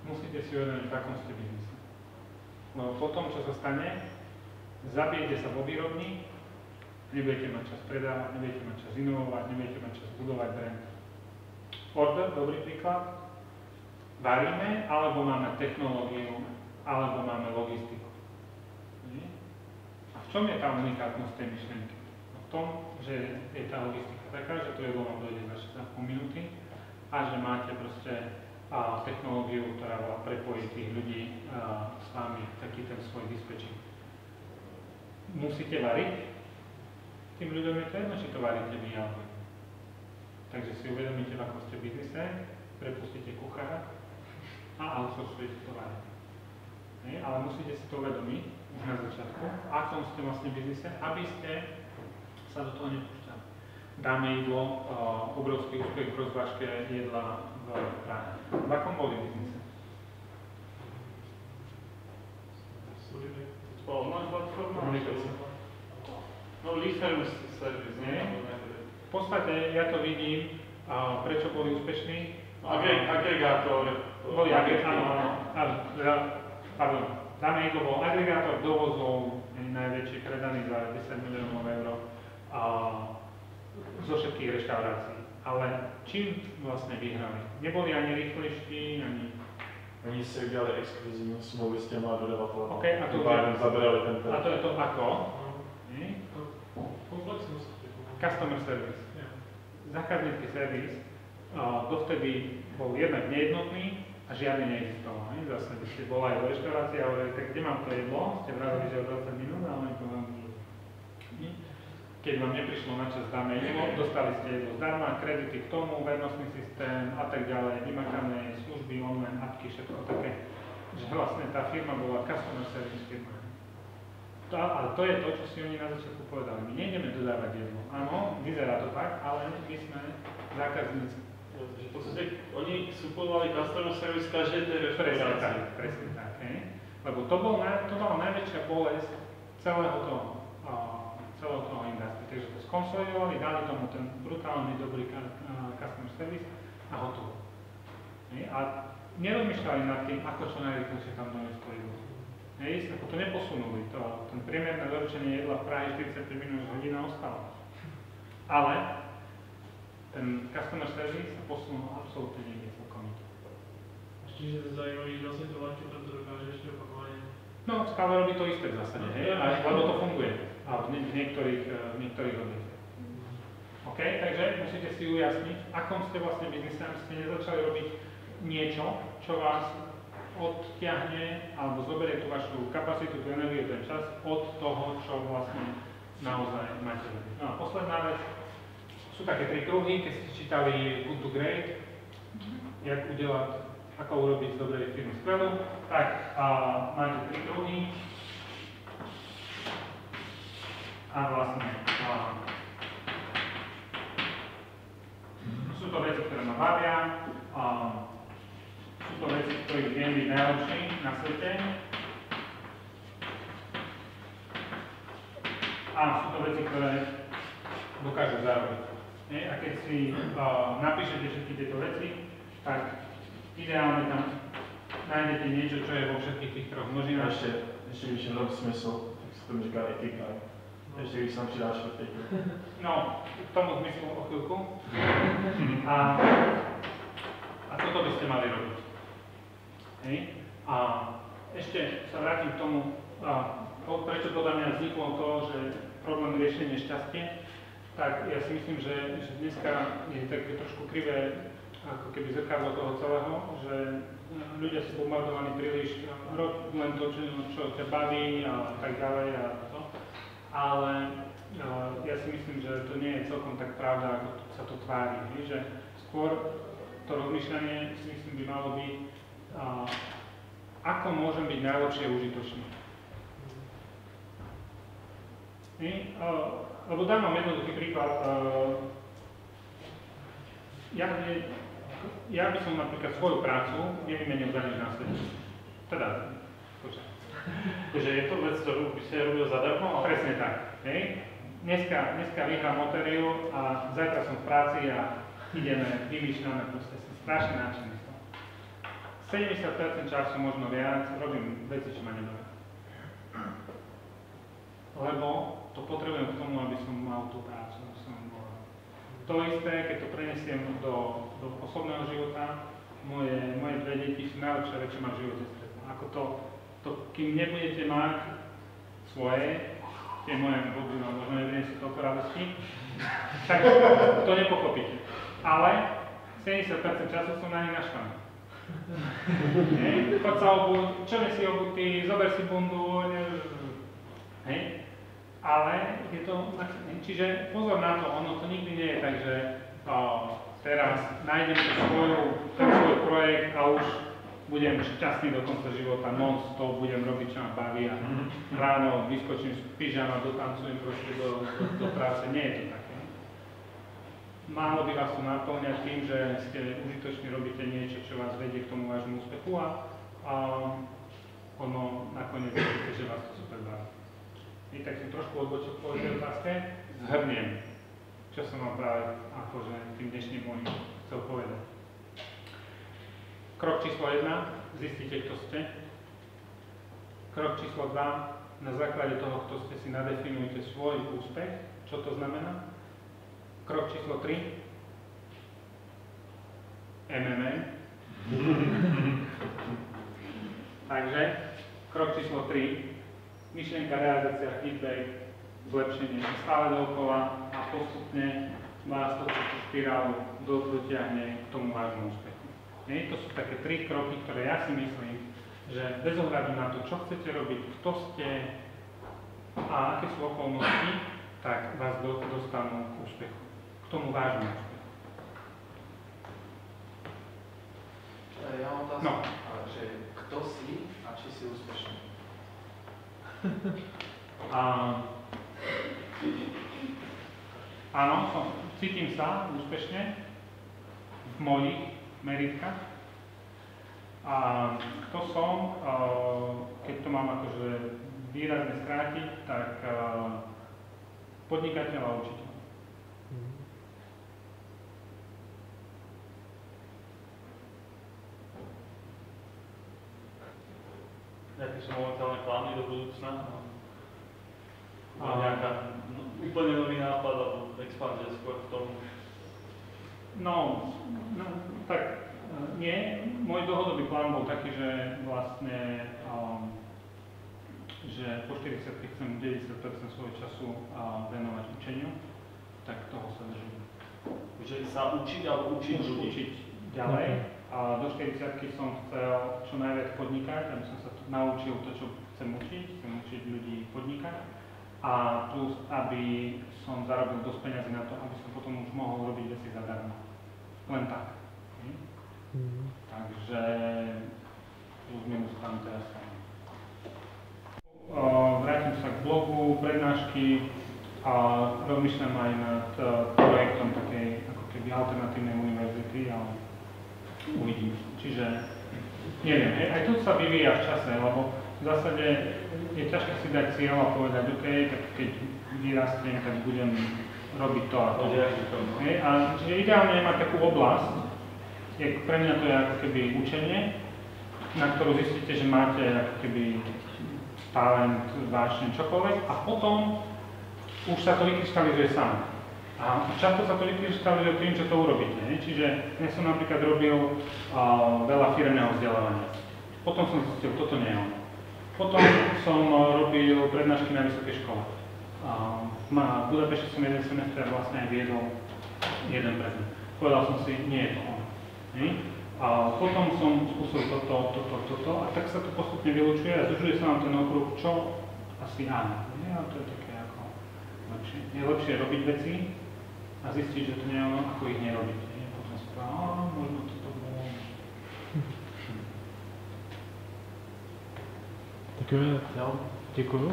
Musíte si uvedomiť, v akom ste biznise. No potom, čo sa stane, zabijete sa vo výrobni, nebudete mať čas predávať, nebudete mať čas inovovať, nebudete mať čas budovať brand. Order, dobrý príklad. Varíme, alebo máme technológiu, alebo máme logistiku. A v čom je tá unikátnosť tej myšlienky? V tom, že je tá logistika taká, že to jedlo vám dojde za 16 minúty a že máte proste technológiu, ktorá vám prepojí tých ľudí s vami, taký ten svoj dispečing. Musíte variť? Tým ľuďom je to jedno, či to varíte vy alebo. Takže si uvedomíte, v akom ste biznise, prepustíte kuchára a outsourcujete to vareň. Ale musíte si to uvedomiť už na začiatku, v akom ste vlastne biznise, aby ste sa do toho nepúšťali. Dáme jedlo, obrovský úspech v rozvážke jedla v Prahe. V akom boli biznise? Online platforma? Komunikácia. No, e-service, nie? V podstate ja to vidím, prečo boli úspešní. Agregátor. Boli pardon. Dáme jedlo bol agregátor dovozov, najväčší predaný za 10 miliónov eur zo všetkých reštaurácií. Ale čím vlastne vyhrali? Neboli ani rýchlejší, ani... Oni si udělali exkluzivní smlouvy s těma dodavateli. OK, a to zabrali ten a to je to ako? Komplexnosť. Customer service. Zákaznícky servis dovtedy bol jednak nejednotný a žiadne neexistoval. Zase, keď ste bola aj do reštaurácie a hovorili, tak kde mám to jedlo? Ste vravili, že o 20 minút, ale oni povedali, že keď vám neprišlo na čas dáme jedlo, dostali ste jedlo zdarma, kredity k tomu, vernostný systém a tak ďalej, vymakané služby, online, appky, všetko také, že vlastne tá firma bola customer service firma. Ale to je to, čo si oni na začiatku povedali. My nejdeme dodávať jedlo. Áno, vyzerá to tak, ale my sme zákazníci. V podstate oni supovali customer service každej tej reštaurácii. Presne tak. Lebo to bola najväčšia bolesť celého toho industrie. Takže to skonsolidovali, dali tomu ten brutálny dobrý customer service a hotovo. A nerozmýšľali nad tým, ako čo najrýchlejšie tam doniesť to jedlo. Ako to neposunuli. Ten priemerné doručenie jedla v Prahe 45 minút hodina ostalo. Ale ten customer service sa posunul absolútne niekde celkom. Čiže to zaujímavé, že vlastne to Lančo to dokáže ešte opakovane. No, stále robí to isté v zásade, lebo to funguje. A v niektorých odvetviach. OK, takže musíte si ujasniť, akom ste vlastne biznise, aby ste nezačali robiť niečo, čo vás odtiahne alebo zoberie tú vašu kapacitu, tú energiu, ten čas od toho, čo vlastne naozaj máte robiť. No a posledná vec, sú také 3 kruhy, keď ste čítali Good to Great, jak udelať, ako urobiť z dobrej firmy skvelú, tak máte 3 kruhy a vlastne sú to veci, ktoré ma bavia, sú to veci, ktorých viem byť najlepší na svete a sú to veci, ktoré dokážu zarobiť. A keď si napíšete všetky tieto veci, tak ideálne tam nájdete niečo, čo je vo všetkých tých 3 množinách. Ještě když je to smysl, tak se tomu říká ikigai. Ještě když se tam přidáš čtvrtýku. No, k tomu zmyslu o chvíľku. A toto by ste mali robiť. A ešte sa vrátim k tomu, prečo podľa mňa vzniklo to, že problém riešenie šťastie, tak ja si myslím, že dneska je také trošku krivé, ako keby zrkadlo toho celého, že ľudia sú bombardovaní príliš, rob len to, čo ťa baví a tak ďalej a to. Ale ja si myslím, že to nie je celkom tak pravda, ako sa to tvári. Že skôr to rozmýšľanie si myslím by malo byť, ako môžem byť najlepšie užitočný. Lebo dám vám jednoduchý príklad. Ja by som napríklad svoju prácu nevymenil za nič na svete. Teda, počkaj. Takže je to vec, ktorú by ste robil zadarmo? Presne tak. Dneska vyhrám lotériu a zajtra som v práci a vymýšľame, proste som strašne nadšený z toho. 70% času, možno viac, robím veci, čo ma nebavia. Lebo to potrebujem k tomu, aby som mal tú prácu, aby som bol. To isté, keď to prenesiem do osobného života, moje 2 deti sú najlepšie veci, čo ma v živote stretnú. Ako to, kým nebudete mať svoje, tie moje vôbec možno nevyniesie toľko radosti, tak to nepochopíte. Ale 70% času som na nich naštvaný. Choď sa obuť, čo si obutý, zober si bundu, ale je to, čiže pozor na to, ono to nikdy nie je tak, že teraz nájdem ten svoj projekt a už budem šťastný do konca života, non-stop budem robiť, čo ma baví a ráno vyskočím z pyžama, dotancujem proste do práce. Nie je to také. Málo by vás to naplňať tým, že ste užitočne robíte niečo, čo vás vedie k tomu vášmu úspechu a ono nakoniec vidíte, že vás to super baví. I tak som trošku odbočil po tej otázke, zhrniem, čo som vám práve akože tým dnešným môjim chcel povedať. Krok číslo 1, zistíte, kto ste. Krok číslo 2, na základe toho, kto ste, si nadefinujte svoj úspech, čo to znamená. Krok číslo 3, MMA. Takže, krok číslo 3, myšlienka, realizácia, feedback, zlepšenie stále dookola a postupne vás to tú špirálu dotiahne k tomu vášmu úspechu. To sú také 3 kroky, ktoré ja si myslím, že bez ohľadu na to, čo chcete robiť, kto ste a aké sú okolnosti, tak vás dostanú k úspechu. K tomu vážnu úspechu. Ja mám otázku, No. že kto si a či si úspešný? Áno, cítim sa úspešne v mojich meritkách. A kto som, keď to mám akože výrazne skrátiť, tak podnikateľ a učiteľ. Nejaké sú momentálne plány do budúcna? Nejaká úplne nový nápad alebo expanzia skôr v tom? No, tak nie. Môj dlhodobý plán bol taký, že vlastne že po 40 chcem 90% svojho času venovať učeniu, tak toho sa držím. Že sa učiť alebo učiť ľudí? Učiť ďalej. A do 40 som chcel čo najviac podnikať, aby som sa naučil to, čo chcem učiť ľudí podnikať. A plus, aby som zarobil dosť peniazy na to, aby som potom už mohol robiť veci zadarmo. Len tak. Takže plus minus tam teraz som. Vrátim sa k blogu, prednášky a rozmýšľam aj nad projektom takej ako keby alternatívnej univerzity, ale uvidím. Čiže neviem, aj to sa vyvíja v čase, lebo v zásade je ťažké si dať cieľ a povedať, OK, tak keď vyrastiem, tak budem robiť to a to. A čiže ideálne je mať takú oblasť, pre mňa to je ako keby učenie, na ktorú zistíte, že máte ako keby talent, vášne, čokoľvek a potom už sa to vykryštalizuje sám. A často sa to vykryštalizuje tým, čo to urobíte. Čiže dnes som napríklad robil veľa firemného vzdelávania. Potom som zistil, toto nie je ono. Potom som robil prednášky na vysokej škole. V Budapešti som jeden semester vlastne aj viedol jeden predmet. Povedal som si, nie je to ono. A potom som skúsil toto a tak sa to postupne vylučuje a zužuje sa nám ten okruh, čo asi áno. A to je také ako lepšie. Je lepšie robiť veci a zistiť, že to nie je ono, ako ich nerobiť. Potom si povedal, možno toto bolo. Tak jo, děkuju.